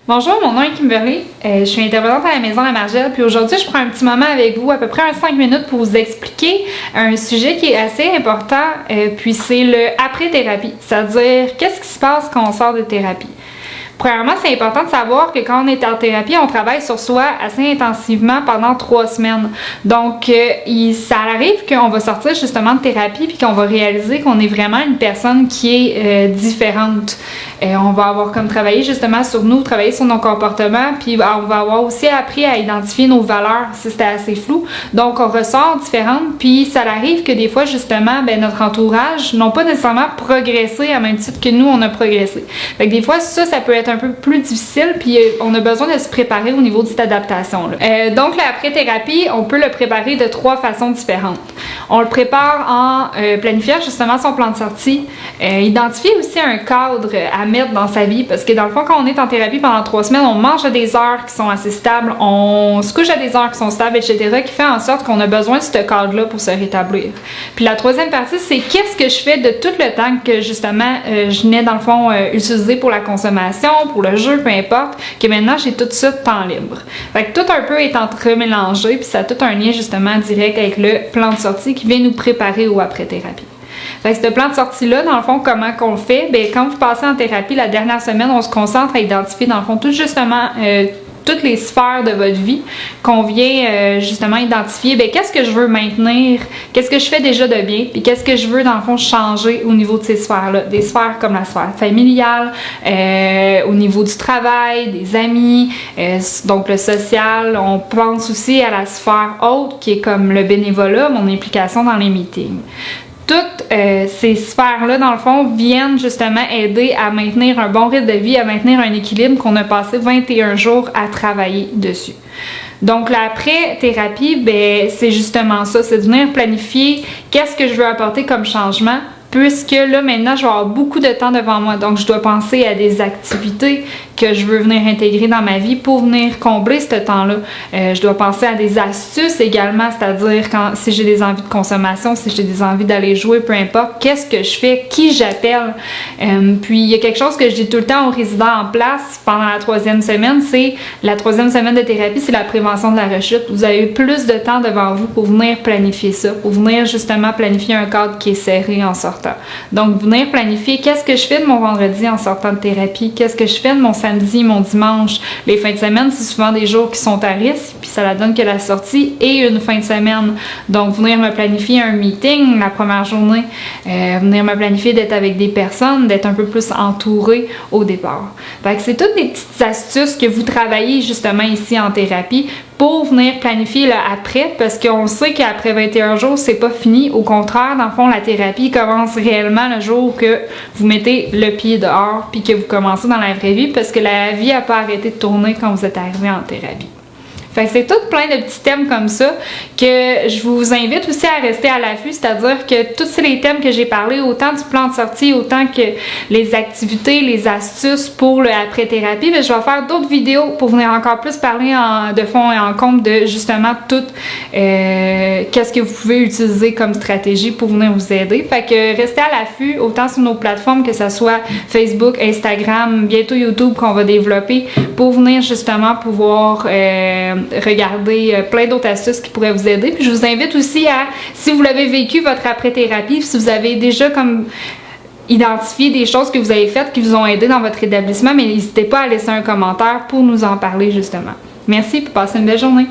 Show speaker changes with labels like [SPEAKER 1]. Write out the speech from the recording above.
[SPEAKER 1] Bonjour, mon nom est Kimberly. Je suis intervenante à la Maison La Margelle, puis aujourd'hui, je prends un petit moment avec vous, à peu près 5 minutes, pour vous expliquer un sujet qui est assez important, puis c'est le après-thérapie, c'est-à-dire qu'est-ce qui se passe quand on sort de thérapie. Premièrement, c'est important de savoir que quand on est en thérapie, on travaille sur soi assez intensivement pendant 3 semaines. Donc, ça arrive qu'on va sortir justement de thérapie puis qu'on va réaliser qu'on est vraiment une personne qui est différente. On va avoir comme travaillé justement sur nous, travailler sur nos comportements, puis on va avoir aussi appris à identifier nos valeurs si c'était assez flou. Donc, on ressort différente, puis ça arrive que des fois, justement, notre entourage n'ont pas nécessairement progressé à même titre que nous, on a progressé. Fait que des fois, ça peut être un peu plus difficile, puis on a besoin de se préparer au niveau de cette adaptation-là. Donc, l'après-thérapie, on peut le préparer de 3 façons différentes. On le prépare en planifiant justement son plan de sortie, identifier aussi un cadre à mettre dans sa vie, parce que dans le fond, quand on est en thérapie pendant 3 semaines, on mange à des heures qui sont assez stables, on se couche à des heures qui sont stables, etc., qui fait en sorte qu'on a besoin de ce cadre-là pour se rétablir. Puis la troisième partie, c'est qu'est-ce que je fais de tout le temps que justement je venais dans le fond utiliser pour la consommation, pour le jeu, peu importe, que maintenant j'ai tout ça de temps libre. Fait que tout un peu est entremélangé, puis ça a tout un lien justement direct avec le plan de sortie qui vient nous préparer au après-thérapie. Fait que ce plan de sortie-là, dans le fond, comment qu'on le fait? Quand vous passez en thérapie, la dernière semaine, on se concentre à identifier, dans le fond, tout justement toutes les sphères de votre vie qu'on vient justement identifier. Qu'est-ce que je veux maintenir? Qu'est-ce que je fais déjà de bien? Puis qu'est-ce que je veux, dans le fond, changer au niveau de ces sphères-là? Des sphères comme la sphère familiale, au niveau du travail, des amis, donc le social. On pense aussi à la sphère haute, qui est comme le bénévolat, mon implication dans les meetings. Toutes ces sphères-là, dans le fond, viennent justement aider à maintenir un bon rythme de vie, à maintenir un équilibre qu'on a passé 21 jours à travailler dessus. Donc, l'après-thérapie, c'est justement ça, c'est de venir planifier qu'est-ce que je veux apporter comme changement, puisque là, maintenant, je vais avoir beaucoup de temps devant moi. Donc, je dois penser à des activités que je veux venir intégrer dans ma vie pour venir combler ce temps-là. Je dois penser à des astuces également, c'est-à-dire si j'ai des envies de consommation, si j'ai des envies d'aller jouer, peu importe, qu'est-ce que je fais, qui j'appelle. Puis, il y a quelque chose que je dis tout le temps aux résidents en place pendant la 3e semaine, c'est la 3e semaine de thérapie, c'est la prévention de la rechute. Vous avez plus de temps devant vous pour venir planifier ça, pour venir justement planifier un cadre qui est serré en sortant. Donc, venir planifier qu'est-ce que je fais de mon vendredi en sortant de thérapie, qu'est-ce que je fais de mon samedi, mon dimanche. Les fins de semaine, c'est souvent des jours qui sont à risque, puis ça la donne que la sortie et une fin de semaine. Donc, venir me planifier un meeting la première journée, venir me planifier d'être avec des personnes, d'être un peu plus entourée au départ. Fait que c'est toutes des petites astuces que vous travaillez justement ici en thérapie pour venir planifier le après, parce qu'on sait qu'après 21 jours, c'est pas fini. Au contraire, dans le fond, la thérapie commence réellement le jour que vous mettez le pied dehors puis que vous commencez dans la vraie vie, parce que la vie n'a pas arrêté de tourner quand vous êtes arrivé en thérapie. Fait que c'est tout plein de petits thèmes comme ça que je vous invite aussi à rester à l'affût, c'est-à-dire que tous les thèmes que j'ai parlé, autant du plan de sortie, autant que les activités, les astuces pour le après-thérapie, je vais faire d'autres vidéos pour venir encore plus parler de fond et en compte de justement tout qu'est-ce que vous pouvez utiliser comme stratégie pour venir vous aider. Fait que restez à l'affût, autant sur nos plateformes, que ce soit Facebook, Instagram, bientôt YouTube qu'on va développer, pour venir justement pouvoir regarder plein d'autres astuces qui pourraient vous aider. Puis je vous invite aussi à, si vous l'avez vécu, votre après-thérapie, si vous avez déjà comme identifié des choses que vous avez faites qui vous ont aidé dans votre établissement, mais n'hésitez pas à laisser un commentaire pour nous en parler justement. Merci et passez une belle journée.